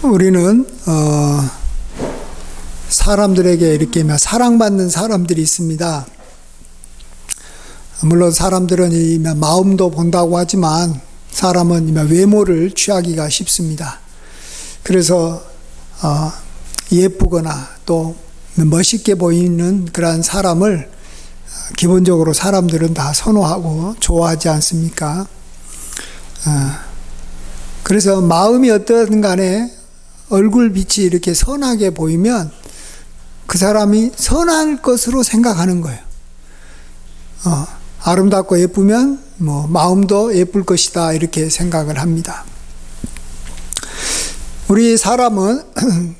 우리는 사람들에게 이렇게 사랑받는 사람들이 있습니다. 물론 사람들은 마음도 본다고 하지만 사람은 외모를 취하기가 쉽습니다. 그래서 예쁘거나 또 멋있게 보이는 그러한 사람을 기본적으로 사람들은 다 선호하고 좋아하지 않습니까? 그래서 마음이 어떠든 간에 얼굴 빛이 이렇게 선하게 보이면 그 사람이 선할 것으로 생각하는 거예요. 아름답고 예쁘면 마음도 예쁠 것이다 이렇게 생각을 합니다. 우리 사람은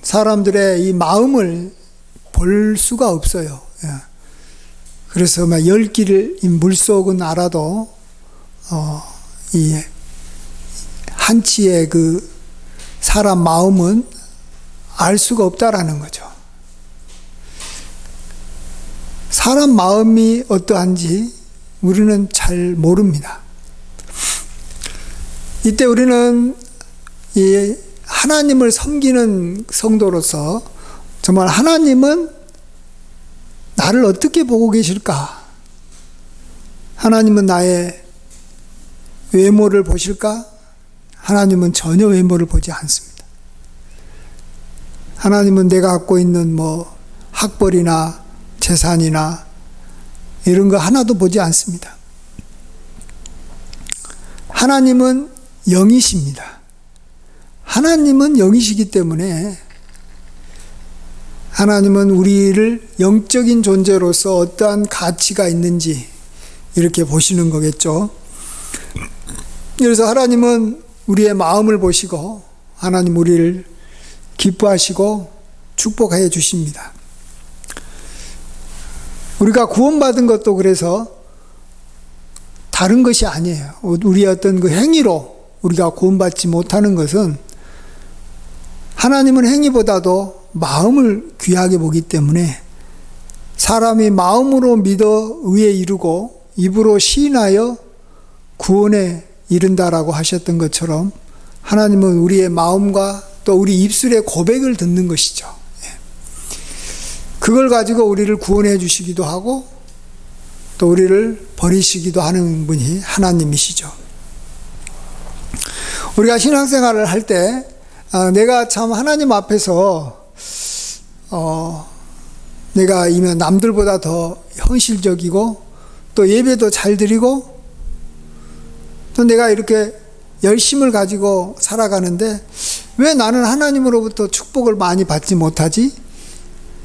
사람들의 이 마음을 볼 수가 없어요. 그래서 열 길 물속은 알아도 이 한치의 그 사람 마음은 알 수가 없다라는 거죠. 사람 마음이 어떠한지 우리는 잘 모릅니다. 이때 우리는 이 하나님을 섬기는 성도로서 정말 하나님은 나를 어떻게 보고 계실까? 하나님은 나의 외모를 보실까? 하나님은 전혀 외모를 보지 않습니다. 하나님은 내가 갖고 있는 학벌이나 재산이나 이런 거 하나도 보지 않습니다. 하나님은 영이십니다. 하나님은 영이시기 때문에 하나님은 우리를 영적인 존재로서 어떠한 가치가 있는지 이렇게 보시는 거겠죠. 그래서 하나님은 우리의 마음을 보시고 하나님 우리를 기뻐하시고 축복해 주십니다. 우리가 구원받은 것도 그래서 다른 것이 아니에요. 우리의 어떤 그 행위로 우리가 구원받지 못하는 것은 하나님은 행위보다도 마음을 귀하게 보기 때문에 사람이 마음으로 믿어 의에 이르고 입으로 시인하여 구원에 이른다라고 하셨던 것처럼 하나님은 우리의 마음과 또 우리 입술의 고백을 듣는 것이죠. 그걸 가지고 우리를 구원해 주시기도 하고 또 우리를 버리시기도 하는 분이 하나님이시죠. 우리가 신앙생활을 할 때 내가 참 하나님 앞에서 내가 이면 남들보다 더 현실적이고 또 예배도 잘 드리고 또 내가 이렇게 열심을 가지고 살아가는데 왜 나는 하나님으로부터 축복을 많이 받지 못하지?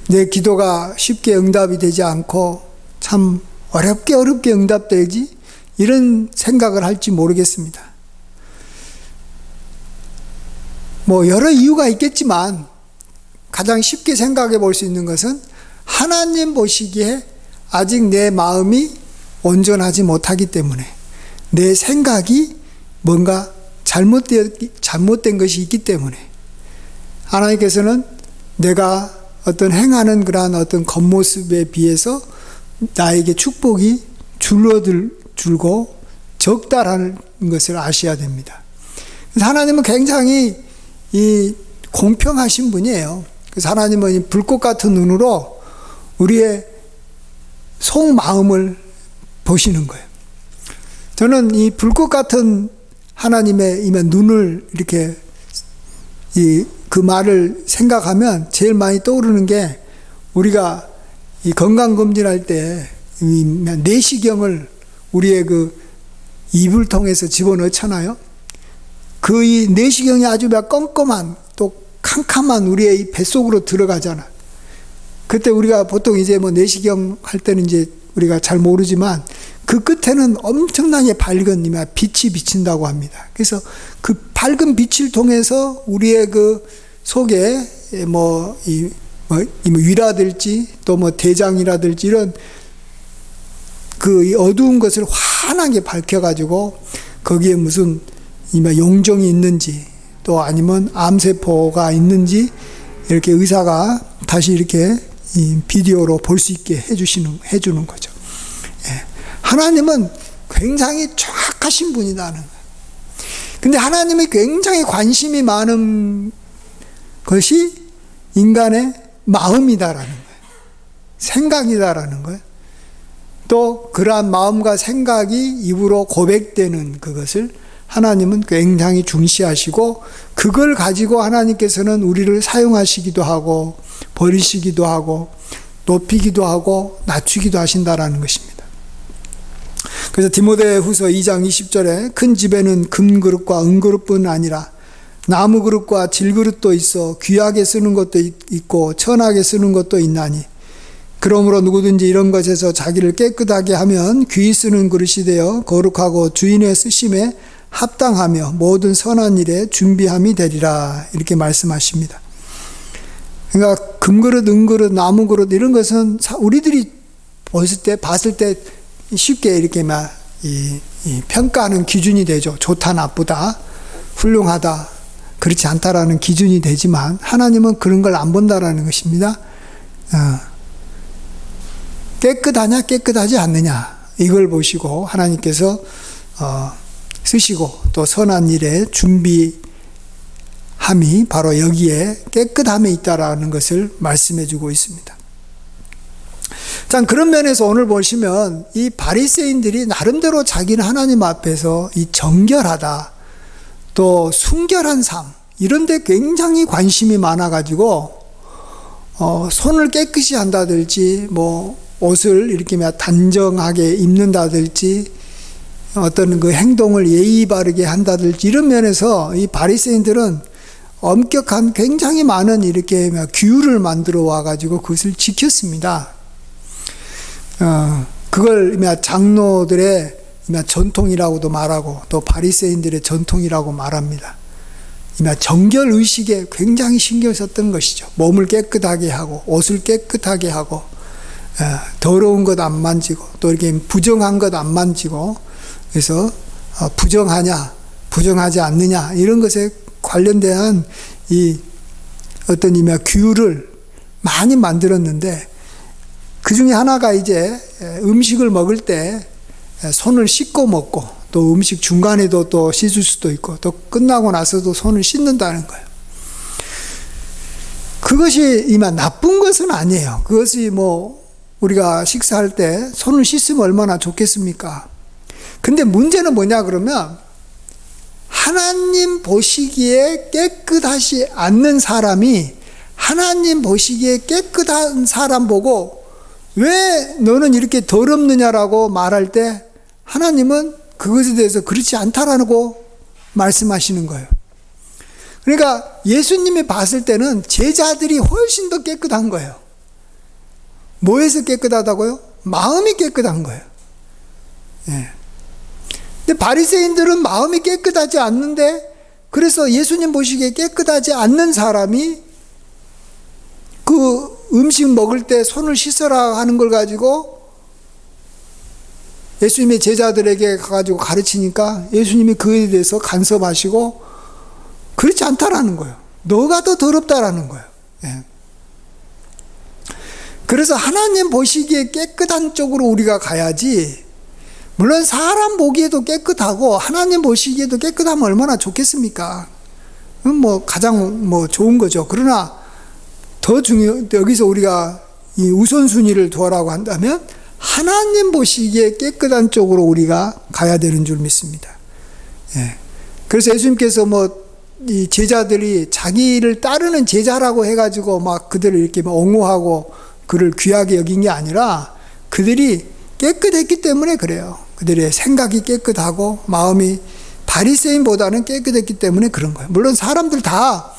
내 기도가 쉽게 응답이 되지 않고 참 어렵게 응답되지? 이런 생각을 할지 모르겠습니다. 여러 이유가 있겠지만 가장 쉽게 생각해 볼 수 있는 것은 하나님 보시기에 아직 내 마음이 온전하지 못하기 때문에 내 생각이 뭔가 잘못된 것이 있기 때문에 하나님께서는 내가 어떤 행하는 그러한 어떤 겉모습에 비해서 나에게 축복이 줄고 적다라는 것을 아셔야 됩니다. 그래서 하나님은 굉장히 공평하신 분이에요. 그래서 하나님은 이 불꽃 같은 눈으로 우리의 속마음을 보시는 거예요. 저는 이 불꽃 같은 하나님의 눈을 이렇게 그 말을 생각하면 제일 많이 떠오르는 게 우리가 이 건강검진할 때 내시경을 우리의 그 입을 통해서 집어넣잖아요. 그 이 내시경이 아주 껌껌한 또 캄캄한 우리의 이 뱃속으로 들어가잖아. 그때 우리가 보통 이제 내시경 할 때는 이제 우리가 잘 모르지만 그 끝에는 엄청나게 밝은 빛이 비친다고 합니다. 그래서 그 밝은 빛을 통해서 우리의 그 속에 위라든지 또 대장이라든지 이런 그 어두운 것을 환하게 밝혀가지고 거기에 무슨 용종이 있는지 또 아니면 암세포가 있는지 이렇게 의사가 다시 이렇게 비디오로 볼 수 있게 해주는 거죠. 하나님은 굉장히 정확하신 분이라는 거예요. 근데 하나님이 굉장히 관심이 많은 그것이 인간의 마음이다라는 거예요. 생각이다라는 거예요. 또 그러한 마음과 생각이 입으로 고백되는 그것을 하나님은 굉장히 중시하시고, 그걸 가지고 하나님께서는 우리를 사용하시기도 하고 버리시기도 하고 높이기도 하고 낮추기도 하신다라는 것입니다. 그래서 디모데후서 2장 20절에 큰 집에는 금그릇과 은그릇뿐 아니라 나무 그릇과 질그릇도 있어 귀하게 쓰는 것도 있고 천하게 쓰는 것도 있나니, 그러므로 누구든지 이런 것에서 자기를 깨끗하게 하면 귀히 쓰는 그릇이 되어 거룩하고 주인의 쓰심에 합당하며 모든 선한 일에 준비함이 되리라, 이렇게 말씀하십니다. 그러니까 금그릇, 은그릇, 나무 그릇 이런 것은 우리들이 봤을 때 쉽게 이렇게 막 평가하는 기준이 되죠. 좋다, 나쁘다, 훌륭하다, 그렇지 않다라는 기준이 되지만 하나님은 그런 걸 안 본다라는 것입니다. 깨끗하냐 깨끗하지 않느냐 이걸 보시고 하나님께서 쓰시고, 또 선한 일에 준비함이 바로 여기에 깨끗함에 있다라는 것을 말씀해 주고 있습니다. 자, 그런 면에서 오늘 보시면 이 바리새인들이 나름대로 자기는 하나님 앞에서 이 정결하다, 또 순결한 삶 이런 데 굉장히 관심이 많아 가지고 손을 깨끗이 한다든지 뭐 옷을 이렇게 단정하게 입는다든지 어떤 그 행동을 예의 바르게 한다든지 이런 면에서 이 바리새인들은 엄격한 굉장히 많은 이렇게 규율을 만들어 와 가지고 그것을 지켰습니다. 그걸 장로들의 전통이라고도 말하고 또 바리새인들의 전통이라고 말합니다. 정결 의식에 굉장히 신경 썼던 것이죠. 몸을 깨끗하게 하고 옷을 깨끗하게 하고 더러운 것 안 만지고 또 이렇게 부정한 것 안 만지고, 그래서 부정하냐 부정하지 않느냐 이런 것에 관련된 이 어떤 규율을 많이 만들었는데, 그 중에 하나가 이제 음식을 먹을 때 손을 씻고 먹고, 또 음식 중간에도 또 씻을 수도 있고 또 끝나고 나서도 손을 씻는다는 거예요. 그것이 나쁜 것은 아니에요. 그것이 우리가 식사할 때 손을 씻으면 얼마나 좋겠습니까? 근데 문제는 뭐냐 그러면, 하나님 보시기에 깨끗하지 않는 사람이 하나님 보시기에 깨끗한 사람 보고 왜 너는 이렇게 더럽느냐라고 말할 때 하나님은 그것에 대해서 그렇지 않다라고 말씀하시는 거예요. 그러니까 예수님이 봤을 때는 제자들이 훨씬 더 깨끗한 거예요. 뭐에서 깨끗하다고요? 마음이 깨끗한 거예요. 예. 근데 바리새인들은 마음이 깨끗하지 않는데, 그래서 예수님 보시기에 깨끗하지 않는 사람이 그 음식 먹을 때 손을 씻어라 하는 걸 가지고 예수님의 제자들에게 가가지고 가르치니까 예수님이 그에 대해서 간섭하시고 그렇지 않다라는 거예요. 너가 더 더럽다라는 거예요. 예. 그래서 하나님 보시기에 깨끗한 쪽으로 우리가 가야지, 물론 사람 보기에도 깨끗하고 하나님 보시기에도 깨끗하면 얼마나 좋겠습니까? 가장 좋은 거죠. 그러나 더 여기서 우리가 이 우선순위를 두라고 한다면 하나님 보시기에 깨끗한 쪽으로 우리가 가야 되는 줄 믿습니다. 예. 그래서 예수님께서 이 제자들이 자기를 따르는 제자라고 해가지고 그들을 이렇게 옹호하고 그를 귀하게 여긴 게 아니라, 그들이 깨끗했기 때문에 그래요. 그들의 생각이 깨끗하고 마음이 바리새인보다는 깨끗했기 때문에 그런 거예요. 물론 사람들 다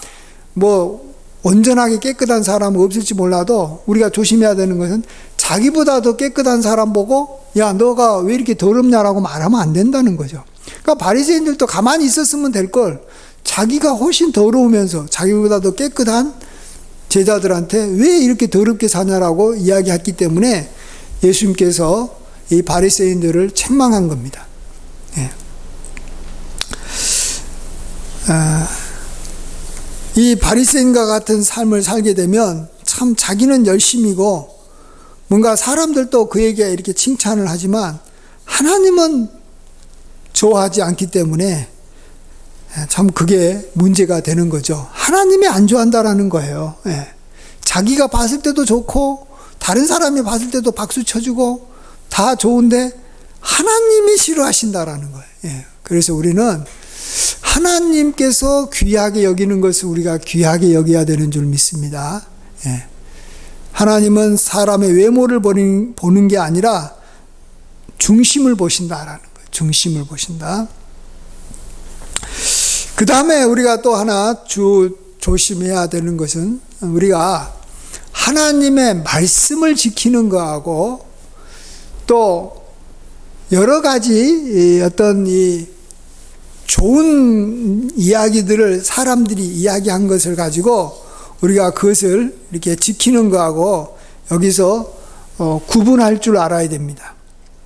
온전하게 깨끗한 사람은 없을지 몰라도 우리가 조심해야 되는 것은 자기보다 더 깨끗한 사람 보고 야 너가 왜 이렇게 더럽냐라고 말하면 안 된다는 거죠. 그러니까 바리새인들도 가만히 있었으면 될 걸, 자기가 훨씬 더러우면서 자기보다 더 깨끗한 제자들한테 왜 이렇게 더럽게 사냐라고 이야기했기 때문에 예수님께서 이 바리새인들을 책망한 겁니다. 예. 이 바리새인과 같은 삶을 살게 되면 참 자기는 열심이고 뭔가 사람들도 그에게 이렇게 칭찬을 하지만 하나님은 좋아하지 않기 때문에 참 그게 문제가 되는 거죠. 하나님이 안 좋아한다라는 거예요. 예. 자기가 봤을 때도 좋고 다른 사람이 봤을 때도 박수 쳐주고 다 좋은데 하나님이 싫어하신다라는 거예요. 예. 그래서 우리는 하나님께서 귀하게 여기는 것을 우리가 귀하게 여겨야 되는 줄 믿습니다. 예. 하나님은 사람의 외모를 보는 게 아니라 중심을 보신다라는 거예요. 중심을 보신다. 그 다음에 우리가 또 하나 조심해야 되는 것은 우리가 하나님의 말씀을 지키는 거하고 또 여러 가지 어떤 이 좋은 이야기들을 사람들이 이야기한 것을 가지고 우리가 그것을 이렇게 지키는 거하고 여기서 구분할 줄 알아야 됩니다.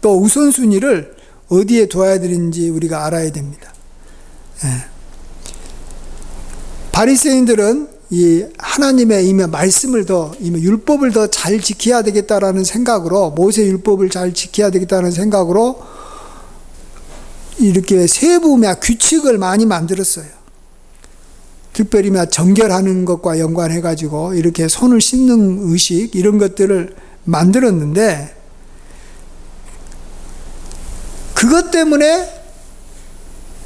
또 우선순위를 어디에 둬야 되는지 우리가 알아야 됩니다. 예. 바리새인들은 이 하나님의 이미 말씀을 이미 율법을 더 잘 지켜야 되겠다라는 생각으로 모세 율법을 잘 지켜야 되겠다는 생각으로 이렇게 세부며 규칙을 많이 만들었어요. 특별히 정결하는 것과 연관해 가지고 이렇게 손을 씻는 의식 이런 것들을 만들었는데 그것 때문에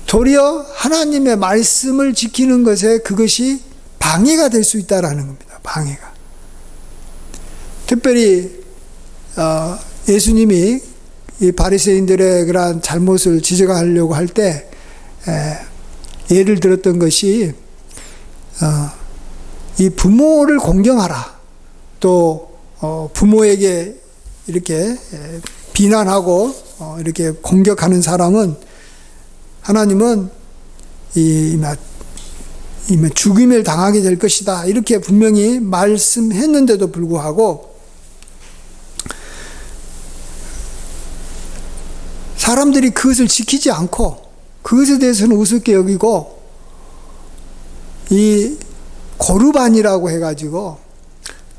도리어 하나님의 말씀을 지키는 것에 그것이 방해가 될 수 있다라는 겁니다. 방해가. 특별히 예수님이 이 바리새인들의 그러한 잘못을 지적하려고 할 때 예를 들었던 것이 이 부모를 공경하라. 또 부모에게 이렇게 비난하고 이렇게 공격하는 사람은 하나님은 죽임을 당하게 될 것이다. 이렇게 분명히 말씀했는데도 불구하고 사람들이 그것을 지키지 않고 그것에 대해서는 우습게 여기고 이 고르반이라고 해가지고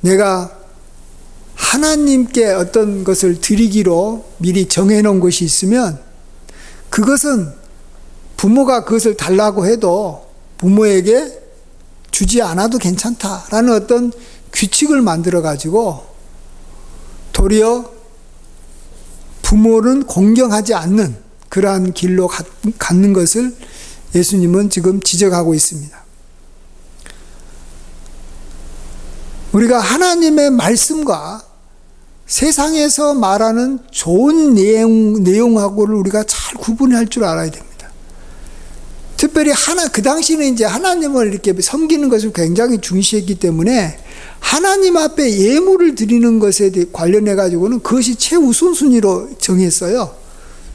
내가 하나님께 어떤 것을 드리기로 미리 정해놓은 것이 있으면 그것은 부모가 그것을 달라고 해도 부모에게 주지 않아도 괜찮다라는 어떤 규칙을 만들어 가지고 도리어 부모는 공경하지 않는 그러한 길로 갖는 것을 예수님은 지금 지적하고 있습니다. 우리가 하나님의 말씀과 세상에서 말하는 좋은 내용하고를 우리가 잘 구분할 줄 알아야 됩니다. 특별히 그 당시는 이제 하나님을 이렇게 섬기는 것을 굉장히 중시했기 때문에 하나님 앞에 예물을 드리는 것에 관련해 가지고는 그것이 최우선순위로 정했어요.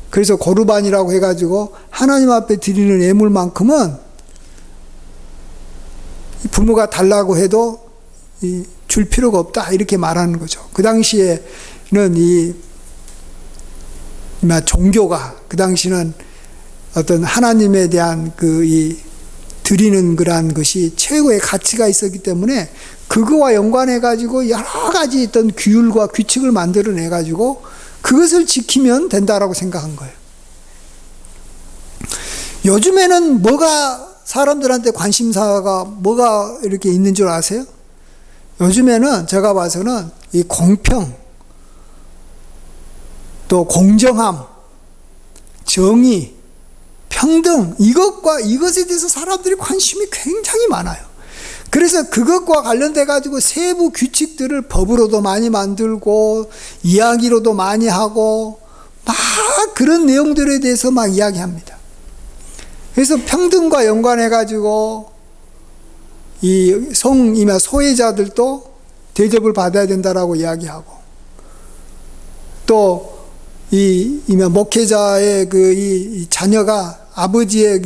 그래서 고르반이라고 해가지고 하나님 앞에 드리는 예물만큼은 부모가 달라고 해도 줄 필요가 없다 이렇게 말하는 거죠. 그 당시에는 이 종교가 그 당시는 어떤 하나님에 대한 드리는 그러한 것이 최고의 가치가 있었기 때문에 그거와 연관해 가지고 여러 가지 어떤 규율과 규칙을 만들어내 가지고 그것을 지키면 된다라고 생각한 거예요. 요즘에는 뭐가 사람들한테 관심사가 뭐가 이렇게 있는 줄 아세요? 요즘에는 제가 봐서는 이 공평, 또 공정함, 정의, 평등 이것에 대해서 사람들이 관심이 굉장히 많아요. 그래서 그것과 관련돼 가지고 세부 규칙들을 법으로도 많이 만들고 이야기로도 많이 하고 막 그런 내용들에 대해서 막 이야기합니다. 그래서 평등과 연관해 가지고 이 소외자들도 대접을 받아야 된다라고 이야기하고 또 이 목회자의 이 자녀가 아버지의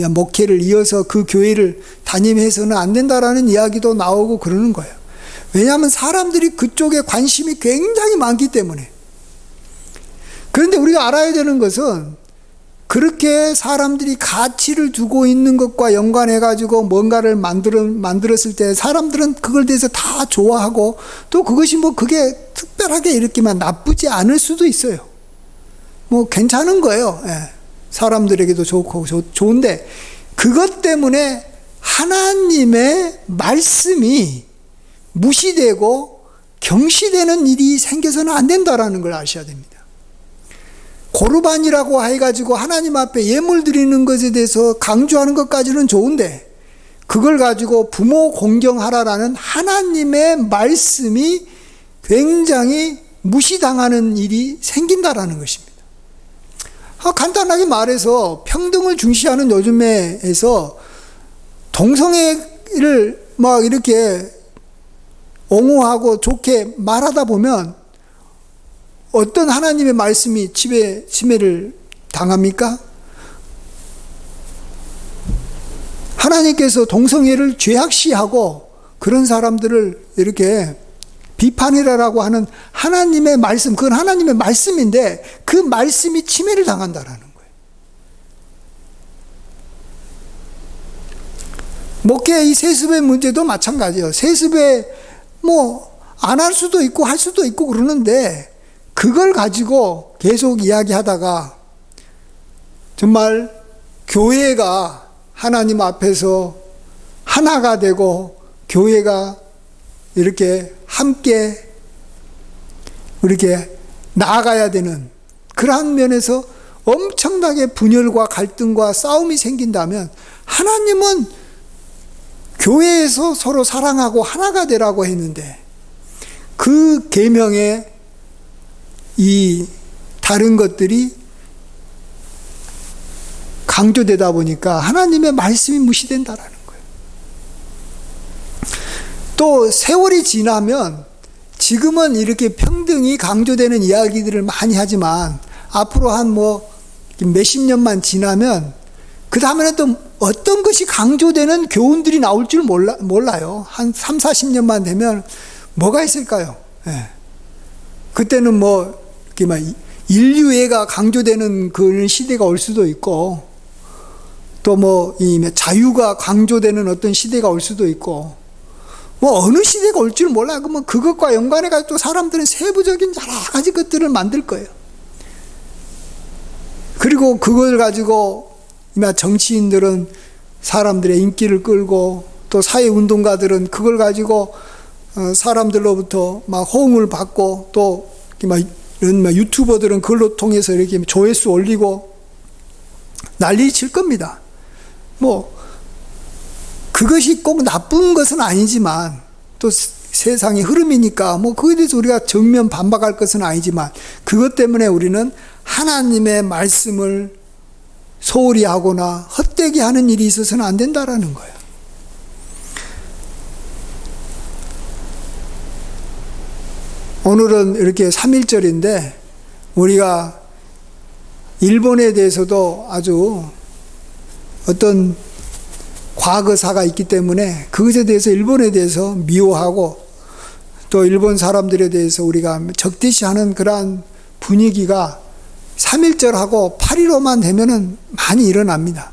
목회를 이어서 그 교회를 담임해서는 안 된다라는 이야기도 나오고 그러는 거예요. 왜냐하면 사람들이 그쪽에 관심이 굉장히 많기 때문에. 그런데 우리가 알아야 되는 것은 그렇게 사람들이 가치를 두고 있는 것과 연관해 가지고 뭔가를 만들었을 때 사람들은 그걸 대해서 다 좋아하고 또 그것이 그게 특별하게 이렇게만 나쁘지 않을 수도 있어요. 괜찮은 거예요. 예. 사람들에게도 좋고 좋은데 그것 때문에 하나님의 말씀이 무시되고 경시되는 일이 생겨서는 안 된다라는 걸 아셔야 됩니다. 고르반이라고 해가지고 하나님 앞에 예물 드리는 것에 대해서 강조하는 것까지는 좋은데, 그걸 가지고 부모 공경하라라는 하나님의 말씀이 굉장히 무시당하는 일이 생긴다라는 것입니다. 간단하게 말해서 평등을 중시하는 요즘에서 동성애를 막 이렇게 옹호하고 좋게 말하다 보면 어떤 하나님의 말씀이 침해를 당합니까? 하나님께서 동성애를 죄악시하고 그런 사람들을 이렇게 비판해라라고 하는 하나님의 말씀, 그건 하나님의 말씀인데 그 말씀이 침해를 당한다라는 거예요. 목회 이 세습의 문제도 마찬가지예요. 세습에 안 할 수도 있고 할 수도 있고 그러는데 그걸 가지고 계속 이야기하다가 정말 교회가 하나님 앞에서 하나가 되고 교회가 이렇게 함께 이렇게 나아가야 되는 그러한 면에서 엄청나게 분열과 갈등과 싸움이 생긴다면 하나님은 교회에서 서로 사랑하고 하나가 되라고 했는데 그 계명에 이 다른 것들이 강조되다 보니까 하나님의 말씀이 무시된다라는 거예요. 또 세월이 지나면 지금은 이렇게 평등이 강조되는 이야기들을 많이 하지만 앞으로 한 몇십 년만 지나면 그 다음에는 또 어떤 것이 강조되는 교훈들이 나올 줄 몰라요. 한 3, 40년만 되면 뭐가 있을까요? 예. 그때는 이렇게 막 인류애가 강조되는 그런 시대가 올 수도 있고 또 이 자유가 강조되는 어떤 시대가 올 수도 있고 어느 시대가 올 줄 몰라요. 그러면 그것과 연관해가지고 또 사람들은 세부적인 여러 가지 것들을 만들 거예요. 그리고 그걸 가지고 정치인들은 사람들의 인기를 끌고 또 사회운동가들은 그걸 가지고 사람들로부터 막 호응을 받고 또 이런 유튜버들은 그걸로 통해서 이렇게 조회수 올리고 난리 칠 겁니다. 그것이 꼭 나쁜 것은 아니지만 또 세상의 흐름이니까 그거에 대해서 우리가 정면 반박할 것은 아니지만 그것 때문에 우리는 하나님의 말씀을 소홀히 하거나 헛되게 하는 일이 있어서는 안 된다라는 거예요. 오늘은 이렇게 3.1절인데 우리가 일본에 대해서도 아주 어떤 과거사가 있기 때문에 그것에 대해서 일본에 대해서 미워하고 또 일본 사람들에 대해서 우리가 적대시하는 그러한 분위기가 3.1절하고 8.15만 되면은 많이 일어납니다.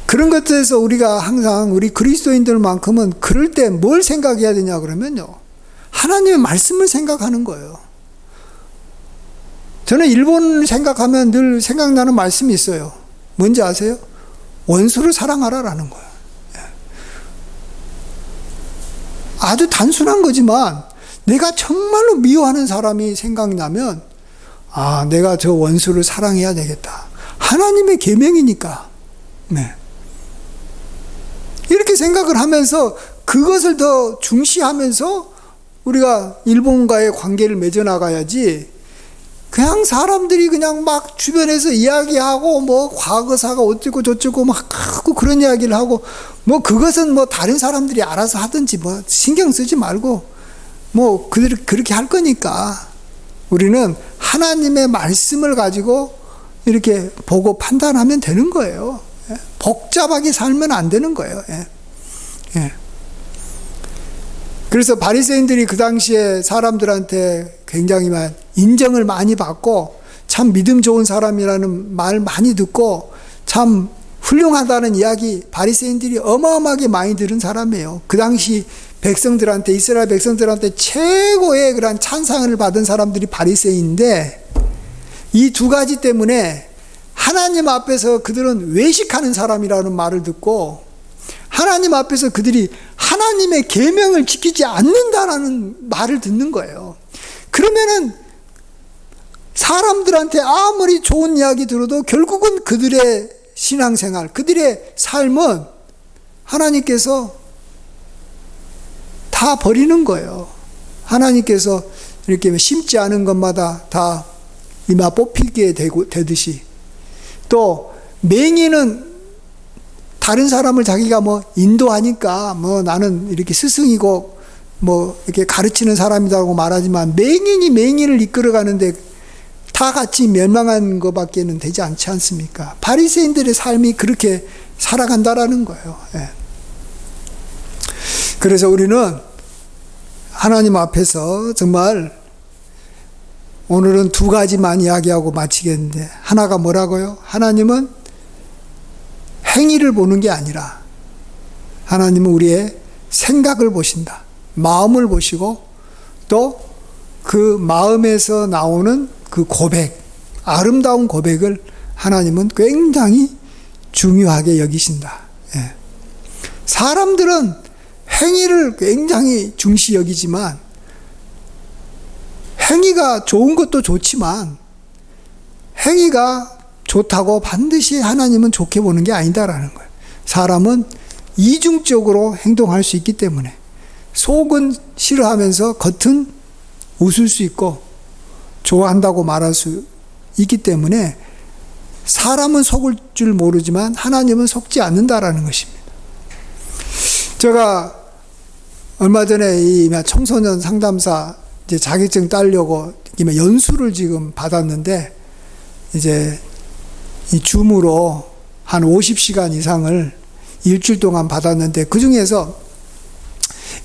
그런 것들에서 우리가 항상 우리 그리스도인들만큼은 그럴 때 뭘 생각해야 되냐 그러면요, 하나님의 말씀을 생각하는 거예요. 저는 일본을 생각하면 늘 생각나는 말씀이 있어요. 뭔지 아세요? 원수를 사랑하라라는 거예요. 아주 단순한 거지만 내가 정말로 미워하는 사람이 생각나면 내가 저 원수를 사랑해야 되겠다. 하나님의 계명이니까. 네. 이렇게 생각을 하면서 그것을 더 중시하면서 우리가 일본과의 관계를 맺어나가야지, 그냥 사람들이 그냥 막 주변에서 이야기하고 과거사가 어쩌고 저쩌고 막 하고 그런 이야기를 하고 그것은 다른 사람들이 알아서 하든지 신경 쓰지 말고 그렇게 할 거니까 우리는 하나님의 말씀을 가지고 이렇게 보고 판단하면 되는 거예요. 복잡하게 살면 안 되는 거예요. 그래서 바리새인들이 그 당시에 사람들한테 굉장히 인정을 많이 받고 참 믿음 좋은 사람이라는 말 많이 듣고 참 훌륭하다는 이야기 바리새인들이 어마어마하게 많이 들은 사람이에요. 그 당시 백성들한테, 이스라엘 백성들한테 최고의 그런 찬상을 받은 사람들이 바리새인인데 이 두 가지 때문에 하나님 앞에서 그들은 외식하는 사람이라는 말을 듣고 하나님 앞에서 그들이 하나님의 계명을 지키지 않는다라는 말을 듣는 거예요. 그러면은 사람들한테 아무리 좋은 이야기 들어도 결국은 그들의 신앙생활, 그들의 삶은 하나님께서 다 버리는 거예요. 하나님께서 이렇게 심지 않은 것마다 다 이마 뽑히게 되듯이, 또 맹인은 다른 사람을 자기가 뭐 인도하니까 뭐 나는 이렇게 스승이고 뭐 이렇게 가르치는 사람이라고 말하지만 맹인이 맹인을 이끌어가는데 다 같이 멸망한 것밖에는 되지 않지 않습니까? 바리새인들의 삶이 그렇게 살아간다라는 거예요. 예. 그래서 우리는 하나님 앞에서 정말 오늘은 두 가지만 이야기하고 마치겠는데, 하나가 뭐라고요? 하나님은 행위를 보는 게 아니라 하나님은 우리의 생각을 보신다. 마음을 보시고 또 그 마음에서 나오는 그 고백, 아름다운 고백을 하나님은 굉장히 중요하게 여기신다. 예. 사람들은 행위를 굉장히 중시 여기지만, 행위가 좋은 것도 좋지만 행위가 좋다고 반드시 하나님은 좋게 보는 게 아니다라는 거예요. 사람은 이중적으로 행동할 수 있기 때문에 속은 싫어하면서 겉은 웃을 수 있고 좋아한다고 말할 수 있기 때문에 사람은 속을 줄 모르지만 하나님은 속지 않는다라는 것입니다. 제가 얼마 전에 이 청소년 상담사 이제 자격증 따려고 연수를 지금 받았는데, 이제 이 줌으로 한 50시간 이상을 일주일 동안 받았는데, 그 중에서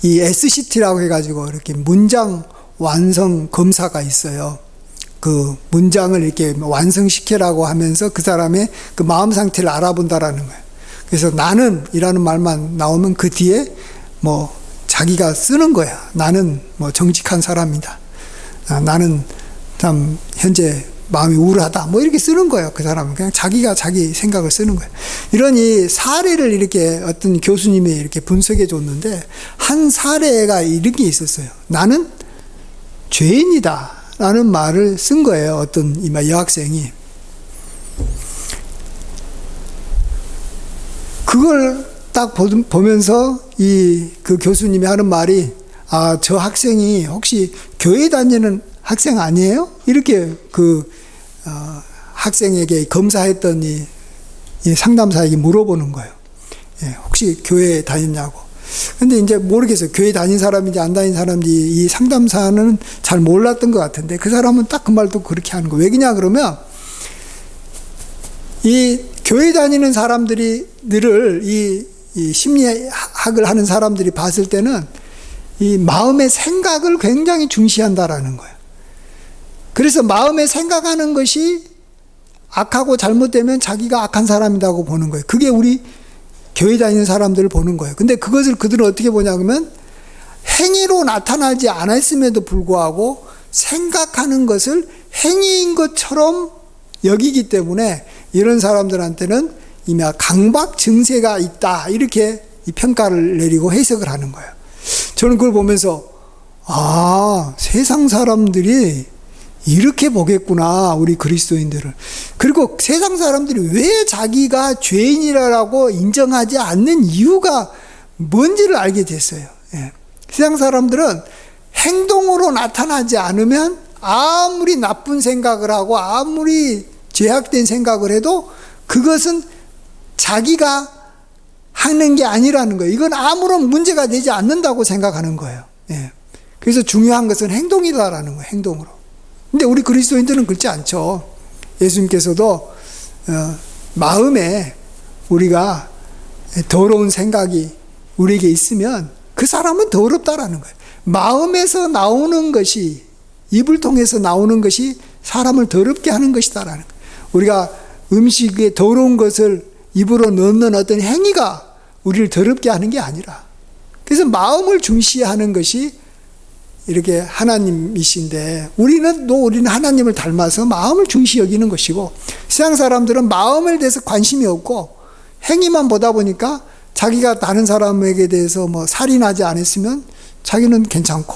이 SCT라고 해가지고 이렇게 문장 완성 검사가 있어요. 그 문장을 이렇게 완성시키라고 하면서 그 사람의 그 마음 상태를 알아본다라는 거예요. 그래서 나는 이라는 말만 나오면 그 뒤에 뭐 자기가 쓰는 거야. 나는 뭐 정직한 사람이다. 나는 참 현재 마음이 우울하다. 뭐 이렇게 쓰는 거예요. 그 사람은 그냥 자기가 자기 생각을 쓰는 거예요. 이런 이 사례를 이렇게 어떤 교수님이 이렇게 분석해 줬는데, 한 사례가 이렇게 있었어요. 나는 죄인이다 라는 말을 쓴 거예요. 어떤 이 여학생이. 그걸 딱 보면서 그 교수님이 하는 말이, 아, 저 학생이 혹시 교회 다니는 학생 아니에요? 이렇게 학생에게 검사했던 이 상담사에게 물어보는 거예요. 예, 혹시 교회 다녔냐고. 근데 이제 모르겠어요. 교회 다닌 사람인지 안 다닌 사람인지 이 상담사는 잘 몰랐던 것 같은데, 그 사람은 딱 그 말도 그렇게 하는 거예요. 왜냐 그러면 이 교회 다니는 사람들을 이 심리학을 하는 사람들이 봤을 때는 이 마음의 생각을 굉장히 중시한다라는 거예요. 그래서 마음에 생각하는 것이 악하고 잘못되면 자기가 악한 사람이라고 보는 거예요. 그게 우리 교회 다니는 사람들을 보는 거예요. 근데 그것을 그들은 어떻게 보냐 그러면, 행위로 나타나지 않았음에도 불구하고 생각하는 것을 행위인 것처럼 여기기 때문에 이런 사람들한테는 이미 강박 증세가 있다, 이렇게 이 평가를 내리고 해석을 하는 거예요. 저는 그걸 보면서, 아, 세상 사람들이 이렇게 보겠구나, 우리 그리스도인들을. 그리고 세상 사람들이 왜 자기가 죄인이라고 인정하지 않는 이유가 뭔지를 알게 됐어요. 예. 세상 사람들은 행동으로 나타나지 않으면 아무리 나쁜 생각을 하고 아무리 죄악된 생각을 해도 그것은 자기가 하는 게 아니라는 거예요. 이건 아무런 문제가 되지 않는다고 생각하는 거예요. 예. 그래서 중요한 것은 행동이다라는 거예요. 행동으로. 근데 우리 그리스도인들은 그렇지 않죠. 예수님께서도 마음에 우리가 더러운 생각이 우리에게 있으면 그 사람은 더럽다라는 거예요. 마음에서 나오는 것이, 입을 통해서 나오는 것이 사람을 더럽게 하는 것이다라는 거예요. 우리가 음식에 더러운 것을 입으로 넣는 어떤 행위가 우리를 더럽게 하는 게 아니라, 그래서 마음을 중시하는 것이 이렇게 하나님이신데 우리는 하나님을 닮아서 마음을 중시 여기는 것이고, 세상 사람들은 마음에 대해서 관심이 없고 행위만 보다 보니까 자기가 다른 사람에게 대해서 뭐 살인하지 않았으면 자기는 괜찮고,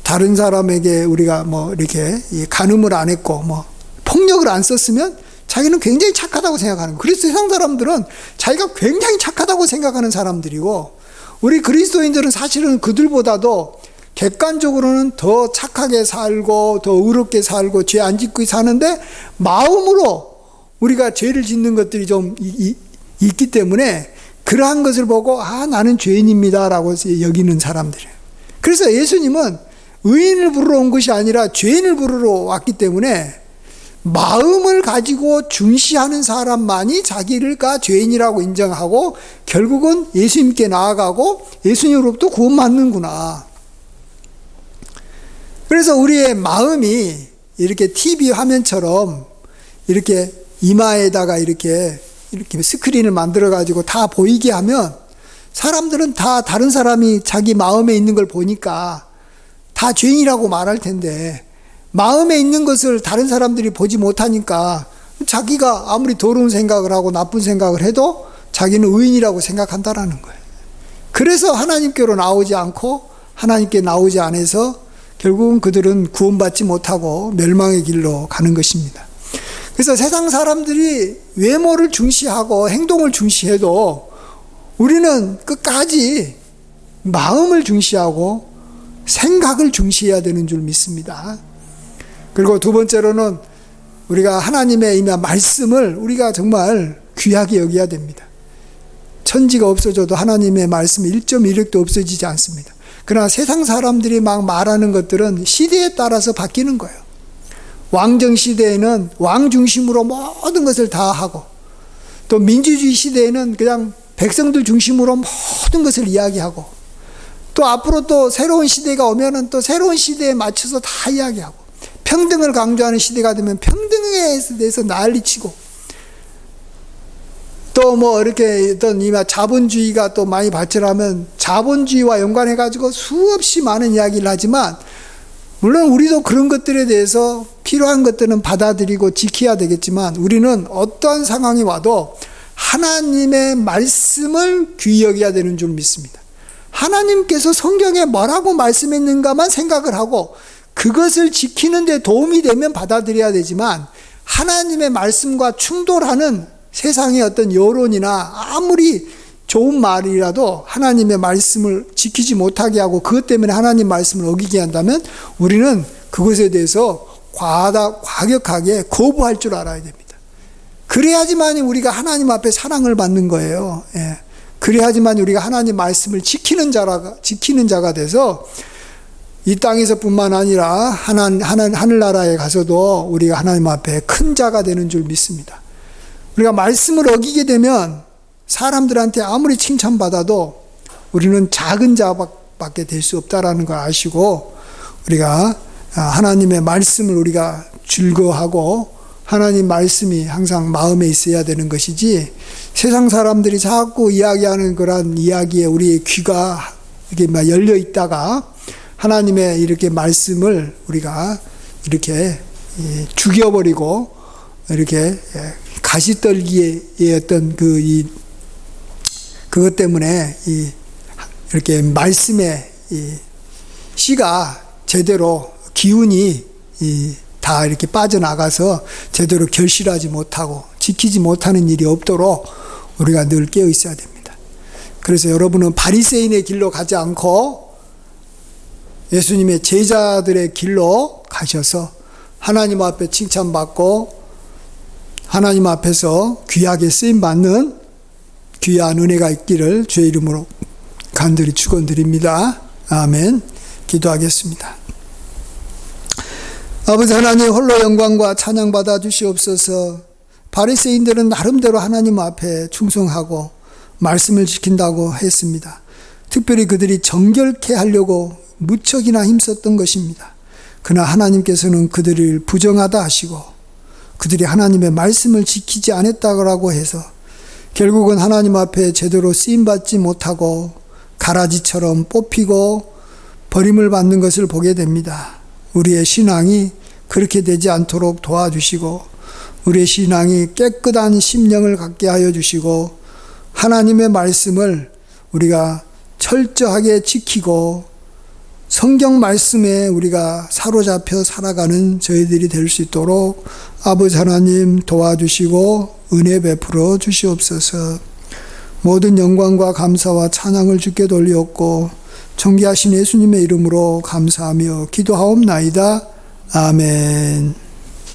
다른 사람에게 우리가 뭐 이렇게 간음을 안 했고 뭐 폭력을 안 썼으면 자기는 굉장히 착하다고 생각하는 거예요. 그래서 세상 사람들은 자기가 굉장히 착하다고 생각하는 사람들이고, 우리 그리스도인들은 사실은 그들보다도 객관적으로는 더 착하게 살고 더 의롭게 살고 죄 안 짓고 사는데, 마음으로 우리가 죄를 짓는 것들이 좀 있기 때문에 그러한 것을 보고 나는 죄인입니다 라고 여기는 사람들이에요. 그래서 예수님은 의인을 부르러 온 것이 아니라 죄인을 부르러 왔기 때문에 마음을 가지고 중시하는 사람만이 자기가 죄인이라고 인정하고 결국은 예수님께 나아가고 예수님으로부터 구원받는구나. 그래서 우리의 마음이 이렇게 TV 화면처럼 이렇게 이마에다가 이렇게 스크린을 만들어 가지고 다 보이게 하면 사람들은 다 다른 사람이 자기 마음에 있는 걸 보니까 다 죄인이라고 말할 텐데, 마음에 있는 것을 다른 사람들이 보지 못하니까 자기가 아무리 더러운 생각을 하고 나쁜 생각을 해도 자기는 의인이라고 생각한다라는 거예요. 그래서 하나님께로 나오지 않고 하나님께 나오지 않아서 결국은 그들은 구원받지 못하고 멸망의 길로 가는 것입니다. 그래서 세상 사람들이 외모를 중시하고 행동을 중시해도 우리는 끝까지 마음을 중시하고 생각을 중시해야 되는 줄 믿습니다. 그리고 두 번째로는 우리가 하나님의 이 말씀을 우리가 정말 귀하게 여겨야 됩니다. 천지가 없어져도 하나님의 말씀 1.1획도 없어지지 않습니다. 그러나 세상 사람들이 막 말하는 것들은 시대에 따라서 바뀌는 거예요. 왕정 시대에는 왕 중심으로 모든 것을 다 하고, 또 민주주의 시대에는 그냥 백성들 중심으로 모든 것을 이야기하고, 또 앞으로 또 새로운 시대가 오면은 또 새로운 시대에 맞춰서 다 이야기하고, 평등을 강조하는 시대가 되면 평등에 대해서 난리치고, 또 뭐 이렇게 어떤 자본주의가 또 많이 발전하면 자본주의와 연관해 가지고 수없이 많은 이야기를 하지만, 물론 우리도 그런 것들에 대해서 필요한 것들은 받아들이고 지켜야 되겠지만, 우리는 어떠한 상황이 와도 하나님의 말씀을 귀히 여겨야 되는 줄 믿습니다. 하나님께서 성경에 뭐라고 말씀했는가만 생각을 하고 그것을 지키는 데 도움이 되면 받아들여야 되지만, 하나님의 말씀과 충돌하는 세상의 어떤 여론이나 아무리 좋은 말이라도 하나님의 말씀을 지키지 못하게 하고 그것 때문에 하나님 말씀을 어기게 한다면 우리는 그것에 대해서 과격하게 거부할 줄 알아야 됩니다. 그래야지만 우리가 하나님 앞에 사랑을 받는 거예요. 예. 그래야지만 우리가 하나님 말씀을 지키는 자가 돼서 이 땅에서 뿐만 아니라 하늘나라에 가서도 우리가 하나님 앞에 큰 자가 되는 줄 믿습니다. 우리가 말씀을 어기게 되면 사람들한테 아무리 칭찬받아도 우리는 작은 자밖에 될 수 없다라는 걸 아시고, 우리가 하나님의 말씀을 우리가 즐거워하고 하나님 말씀이 항상 마음에 있어야 되는 것이지, 세상 사람들이 자꾸 이야기하는 그런 이야기에 우리의 귀가 이렇게 열려 있다가 하나님의 이렇게 말씀을 우리가 이렇게 죽여버리고 이렇게 가시떨기의 어떤 그것 때문에 이렇게 말씀의 씨가 제대로 기운이 다 이렇게 빠져나가서 제대로 결실하지 못하고 지키지 못하는 일이 없도록 우리가 늘 깨어 있어야 됩니다. 그래서 여러분은 바리새인의 길로 가지 않고 예수님의 제자들의 길로 가셔서 하나님 앞에 칭찬받고 하나님 앞에서 귀하게 쓰임받는 귀한 은혜가 있기를 주의 이름으로 간절히 축원드립니다. 아멘. 기도하겠습니다. 아버지 하나님, 홀로 영광과 찬양 받아 주시옵소서. 바리새인들은 나름대로 하나님 앞에 충성하고 말씀을 지킨다고 했습니다. 특별히 그들이 정결케 하려고 무척이나 힘썼던 것입니다. 그러나 하나님께서는 그들을 부정하다 하시고 그들이 하나님의 말씀을 지키지 않았다고 해서 결국은 하나님 앞에 제대로 쓰임받지 못하고 가라지처럼 뽑히고 버림을 받는 것을 보게 됩니다. 우리의 신앙이 그렇게 되지 않도록 도와주시고 우리의 신앙이 깨끗한 심령을 갖게 하여 주시고 하나님의 말씀을 우리가 철저하게 지키고 성경 말씀에 우리가 사로잡혀 살아가는 저희들이 될 수 있도록 아버지 하나님 도와주시고 은혜 베풀어 주시옵소서. 모든 영광과 감사와 찬양을 주께 돌리옵고 존귀하신 예수님의 이름으로 감사하며 기도하옵나이다. 아멘.